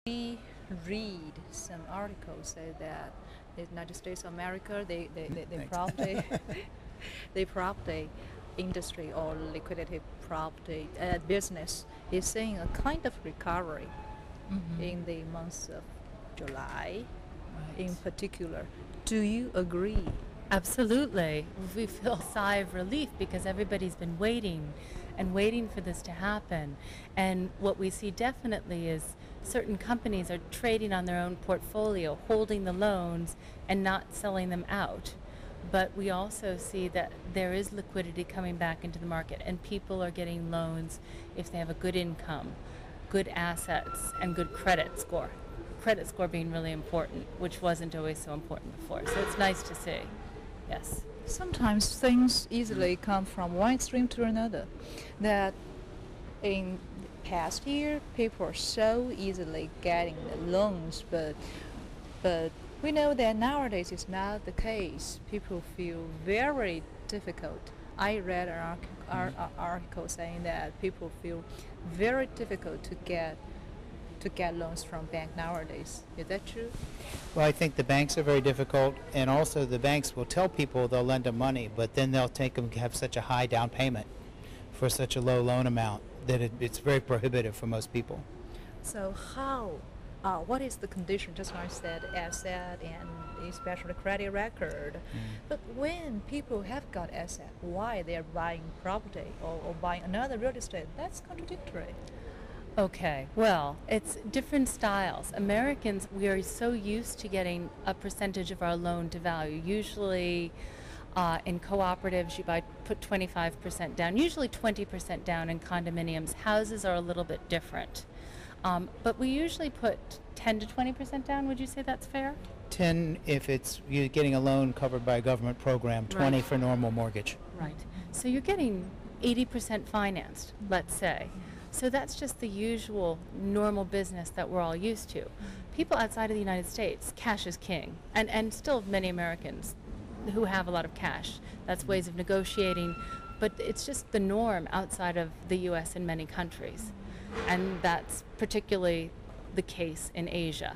We read some articles say that the United States of America, they Thanks. probably they property industry or liquidity property business is seeing a kind of recovery in the months of July in particular. Do you agree? Absolutely. We feel a sigh of relief because everybody's been waiting and waiting for this to happen. And what we see definitely is certain companies are trading on their own portfolio, holding the loans and not selling them out. But we also see that there is liquidity coming back into the market and people are getting loans if they have a good income, good assets, and good credit score. Credit score being really important, which wasn't always so important before. So it's nice to see. Yes. Sometimes things easily come from one extreme to another. That in past year, people are so easily getting the loans, but we know that nowadays it's not the case. People feel very difficult. I read an article saying that people feel very difficult to get loans from bank nowadays. Is that true? Well, I think the banks are very difficult, and also the banks will tell people they'll lend them money, but then they'll take them have such a high down payment for such a low loan amount that it's very prohibitive for most people. So what is the condition? Just like I said, asset and especially credit record. But when people have got asset, why they are buying property or buying another real estate? That's contradictory. Okay, well, it's different styles. Americans, we are so used to getting a percentage of our loan to value. Usually in cooperatives, you put 25% down, usually 20% down in condominiums. Houses are a little bit different. But we usually put 10 to 20% down. Would you say that's fair? 10 if it's you're getting a loan covered by a government program, 20 Right. for normal mortgage. Right. So you're getting 80% financed, let's say. So that's just the usual normal business that we're all used to. People outside of the United States, cash is king. And still many Americans who have a lot of cash. That's ways of negotiating. But it's just the norm outside of the U.S. in many countries. And that's particularly the case in Asia,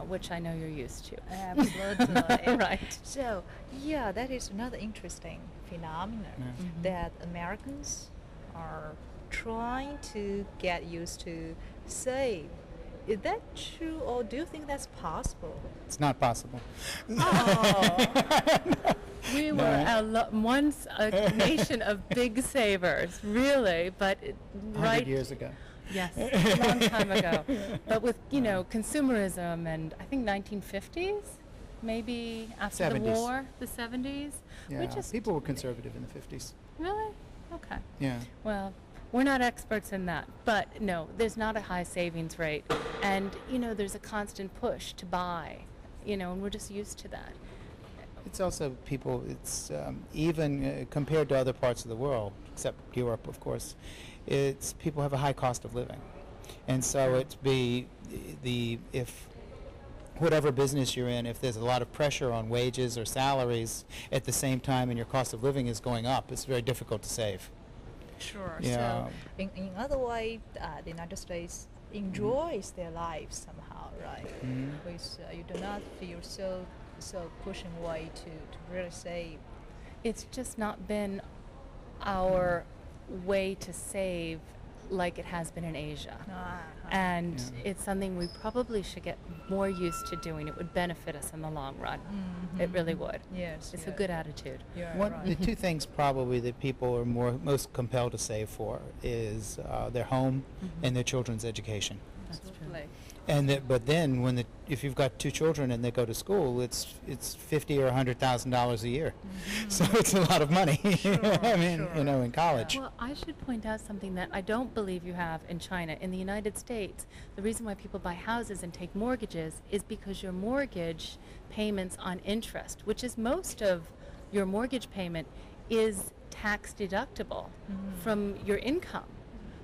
which I know you're used to. Absolutely. Right. So, yeah, that is another interesting phenomenon that Americans are trying to get used to save. Is that true, or do you think that's possible? It's not possible. Oh, We were once a nation of big savers, really, but 100 years ago. Yes, a long time ago. But with, consumerism and I think 1950s, maybe after the 70s. war, the 70s. Yeah, We just people were conservative in the 50s. Really? Okay. Yeah. Well, we're not experts in that, but no, there's not a high savings rate. And, there's a constant push to buy, and we're just used to that. It's also people, it's even compared to other parts of the world, except Europe, of course, it's people have a high cost of living. And so if whatever business you're in, if there's a lot of pressure on wages or salaries at the same time and your cost of living is going up, it's very difficult to save. sure. Yeah. So, in other way, the United States enjoys their lives somehow, right? With you do not feel so pushing way to really save. It's just not been our way to save like it has been in Asia. And it's something we probably should get more used to doing. It would benefit us in the long run. It really would. Yes, It's a good attitude. Yeah, The two things probably that people are most compelled to save for is their home and their children's education. Absolutely. But then if you've got two children and they go to school, it's $50,000 or $100,000 a year, so it's a lot of money. I mean, in college. Well, I should point out something that I don't believe you have in China. In the United States, the reason why people buy houses and take mortgages is because your mortgage payments on interest, which is most of your mortgage payment, is tax deductible from your income.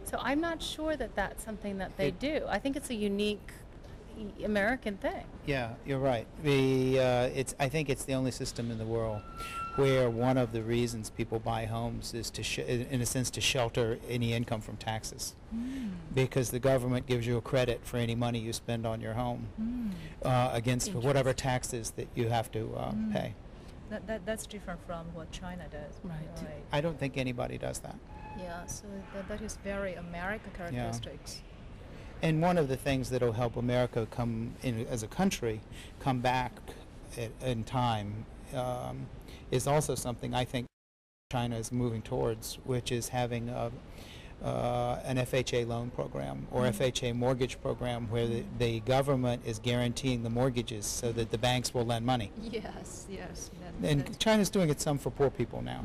So I'm not sure that that's something that they do. I think it's a unique American thing. Yeah, you're right. I think it's the only system in the world where one of the reasons people buy homes is to, in a sense, to shelter any income from taxes, because the government gives you a credit for any money you spend on your home against whatever taxes that you have to pay. That's different from what China does. Right. I don't think anybody does that. Yeah, so that is very American characteristics. And one of the things that will help America come in as a country come back in time is also something I think China is moving towards, which is having an FHA loan program or FHA mortgage program where the government is guaranteeing the mortgages so that the banks will lend money. Yes, yes. And China's doing it some for poor people now.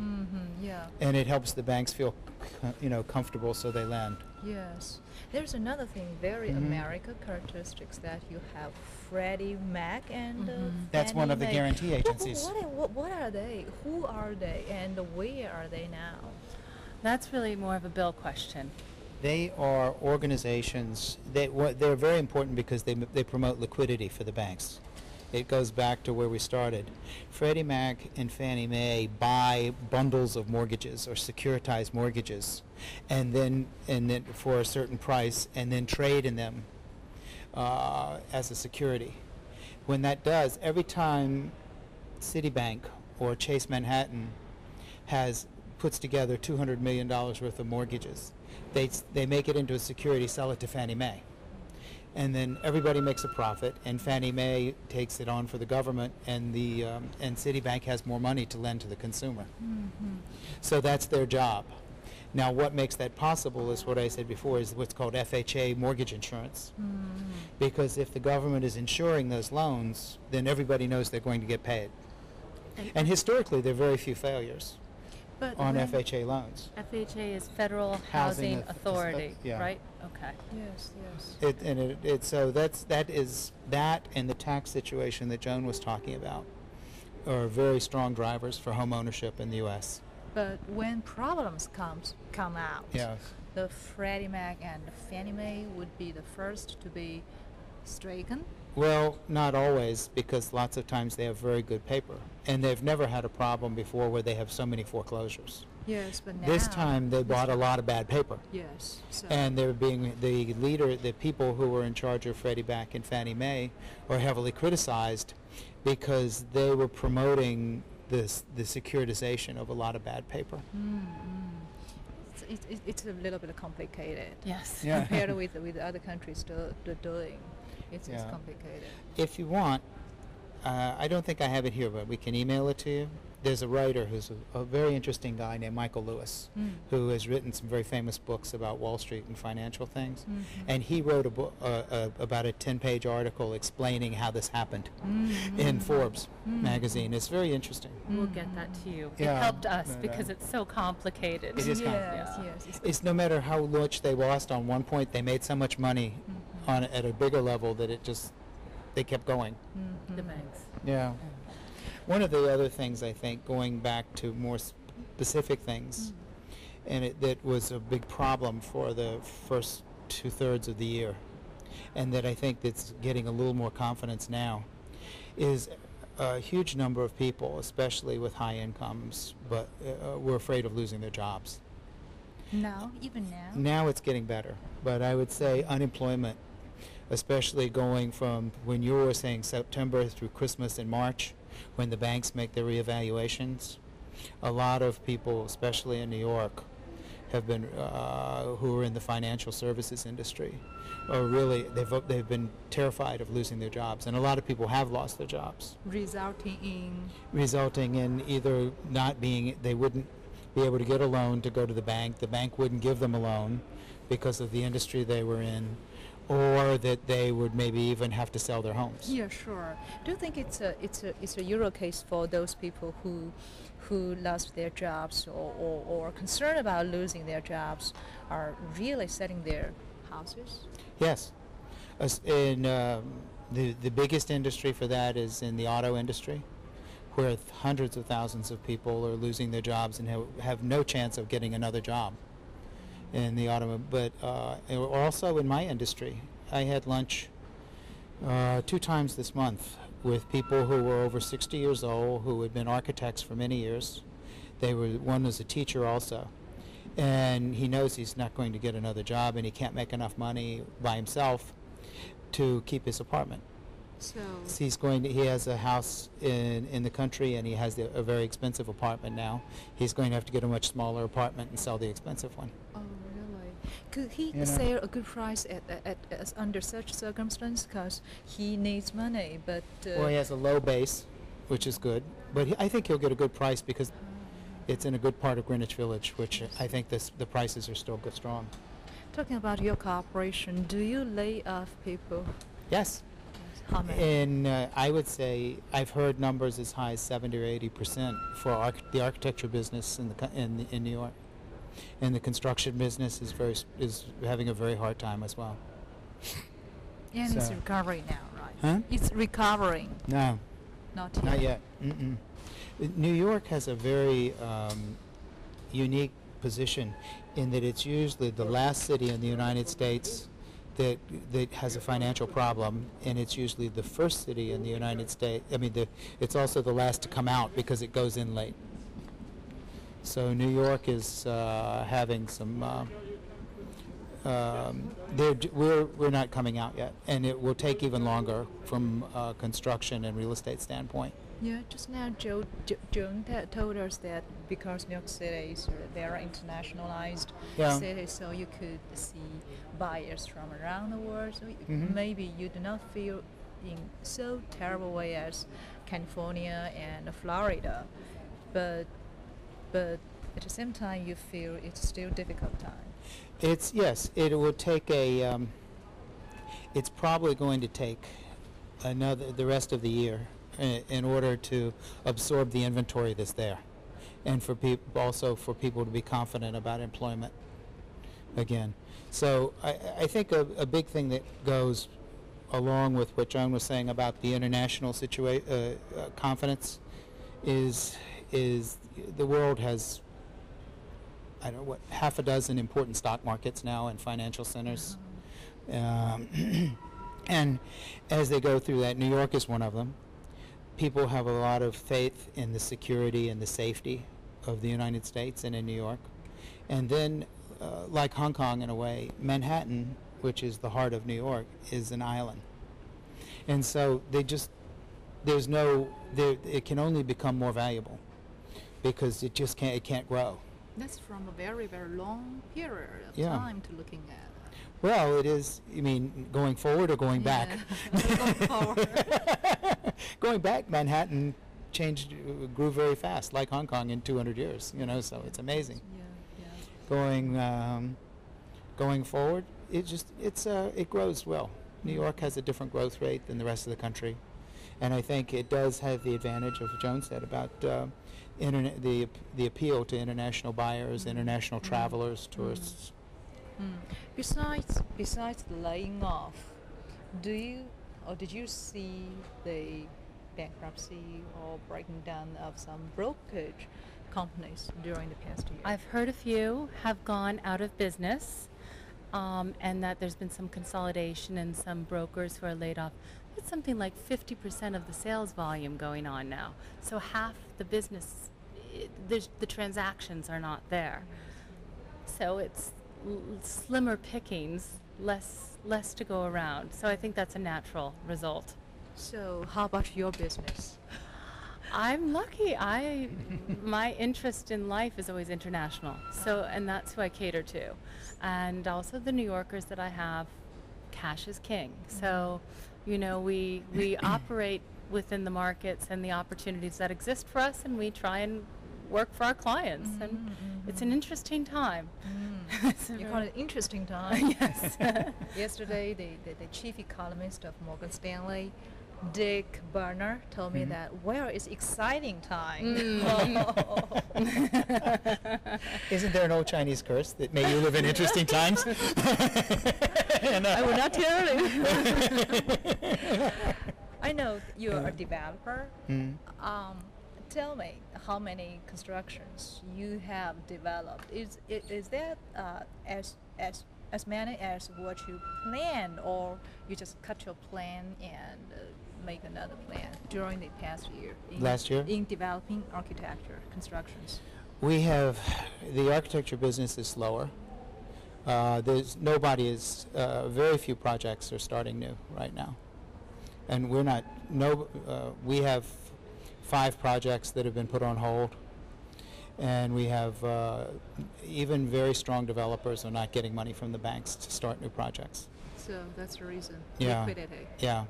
Yeah. And it helps the banks feel, comfortable, so they lend. Yes. There's another thing, very American characteristics, that you have Freddie Mac and That's one of the Fannie Mae. guarantee agencies. What are they? Who are they? And where are they now? That's really more of a Bill question. They are organizations. They're very important because they promote liquidity for the banks. It goes back to where we started. Freddie Mac and Fannie Mae buy bundles of mortgages or securitized mortgages, and then for a certain price, and then trade in them as a security. When that does, every time Citibank or Chase Manhattan puts together $200 million worth of mortgages, they make it into a security, sell it to Fannie Mae. And then everybody makes a profit, and Fannie Mae takes it on for the government, and and Citibank has more money to lend to the consumer. So that's their job. Now, what makes that possible is what I said before, is what's called FHA mortgage insurance. Because if the government is insuring those loans, then everybody knows they're going to get paid. And historically, there are very few failures on FHA loans. FHA is Federal Housing Authority, right? Okay. Yes. So that and the tax situation that Joan was talking about are very strong drivers for home ownership in the U.S. But when problems come out, Yes. the Freddie Mac and the Fannie Mae would be the first to be stricken. Well, not always, because lots of times they have very good paper, and they've never had a problem before where they have so many foreclosures. Yes, but now This time they bought a lot of bad paper. Yes. So And they're being the people who were in charge of Freddie Mac and Fannie Mae are heavily criticized because they were promoting the securitization of a lot of bad paper. it's a little bit complicated. Yes. Yeah. Compared with other countries doing. It's Yeah. complicated. If you want, I don't think I have it here, but we can email it to you. There's a writer who's a very interesting guy named Michael Lewis, who has written some very famous books about Wall Street and financial things. And he wrote a book about a 10-page article explaining how this happened in Forbes magazine. It's very interesting. We'll get that to you. Yeah. It helped us No, because it's so complicated. It is Yes, complicated. yes. It's no matter how much they lost on one point, they made so much money at a bigger level that they kept going. The banks. Yeah. One of the other things, I think, going back to more specific things, and that was a big problem for the first 2/3 of the year, and that I think that's getting a little more confidence now, is a huge number of people, especially with high incomes, but were afraid of losing their jobs. Even now? Now it's getting better, but I would say unemployment, especially going from when you were saying September through Christmas and March, when the banks make their reevaluations, a lot of people, especially in New York, have been who are in the financial services industry, are really they've been terrified of losing their jobs, and a lot of people have lost their jobs, resulting in either they wouldn't be able to get a loan to go to the bank wouldn't give them a loan because of the industry they were in, or that they would maybe even have to sell their homes. Yeah, sure. Do you think it's a Euro case for those people who lost their jobs or concerned about losing their jobs are really selling their houses? Yes. The biggest industry for that is in the auto industry, where hundreds of thousands of people are losing their jobs and have no chance of getting another job in the automobile. But also in my industry, I had lunch 2 times this month with people who were over 60 years old, who had been architects for many years. One was a teacher also. And he knows he's not going to get another job, and he can't make enough money by himself to keep his apartment. So He has a house in the country, and he has a very expensive apartment now. He's going to have to get a much smaller apartment and sell the expensive one. oh, really? Could he You know? sell a good price under such circumstance? Because he needs money, but Well, he has a low base, which is good, but I think he'll get a good price because it's in a good part of Greenwich Village, which I think the prices are still good, strong. talking about your corporation, do you lay off people? Yes. How many? And I would say I've heard numbers as high as 70 or 80% for the architecture business in New York, and the construction business is having a very hard time as well. And it's so- recovering now, right? Huh? It's recovering, No, not yet. not yet. New York has a very unique position in that it's usually the last city in the United States that has a financial problem, and it's usually the first city in the United States. I mean, it's also the last to come out because it goes in late. So New York is having some. We're not coming out yet, and it will take even longer from a construction and real estate standpoint. Yeah, just now Joan told us that because New York City is a very internationalized Yeah. city, so you could see buyers from around the world. So Mhm. maybe you do not feel in so terrible way as California and Florida, but at the same time you feel it's still difficult time. Yes, it will take it's probably going to take the rest of the year in order to absorb the inventory that's there, and for people to be confident about employment again. So I think a big thing that goes along with what Joan was saying about the international confidence is the world has, I don't know, what, half a dozen important stock markets now and financial centers. And as they go through that, New York is one of them. People have a lot of faith in the security and the safety of the United States and in New York. And then, like Hong Kong in a way, Manhattan, which is the heart of New York, is an island. And so it can only become more valuable because it can't grow. That's from a very, very long period of Yeah. time to looking at. Well, it is, you mean going forward or going back? Going forward. Going back, Manhattan grew very fast, like Hong Kong in 200 years, so it's amazing. Yeah. Going forward, it grows well. New York has a different growth rate than the rest of the country, and I think it does have the advantage of what Joan said about the appeal to international buyers, international travelers, tourists. Besides laying off, did you see the bankruptcy or breaking down of some brokerage companies during the past year? I've heard a few have gone out of business, and that there's been some consolidation and some brokers who are laid off. It's something like 50% of the sales volume going on now. So half the business, the transactions are not there. So it's slimmer pickings, less to go around. So I think that's a natural result. So how about your business? I'm lucky. My interest in life is always international. And that's who I cater to. And also the New Yorkers that I have, cash is king. So, we operate within the markets and the opportunities that exist for us, and we try and work for our clients. And it's an interesting time. You call it interesting time. Yes. Yesterday, the chief economist of Morgan Stanley, Dick Barner, told me that it's exciting time. Isn't there an old Chinese curse that may you live in interesting times? I will not tell you. I know you're a developer. Tell me how many constructions you have developed. Is that as as many as what you planned, or you just cut your plan and make another plan during the past year? Last year? In developing architecture, constructions. We have, the architecture business is slower. Very few projects are starting new right now. And we have 5 projects that have been put on hold. And we have even very strong developers are not getting money from the banks to start new projects. So that's the reason. Yeah. Liquidity. Yeah.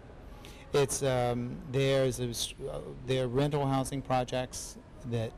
It's there are rental housing projects that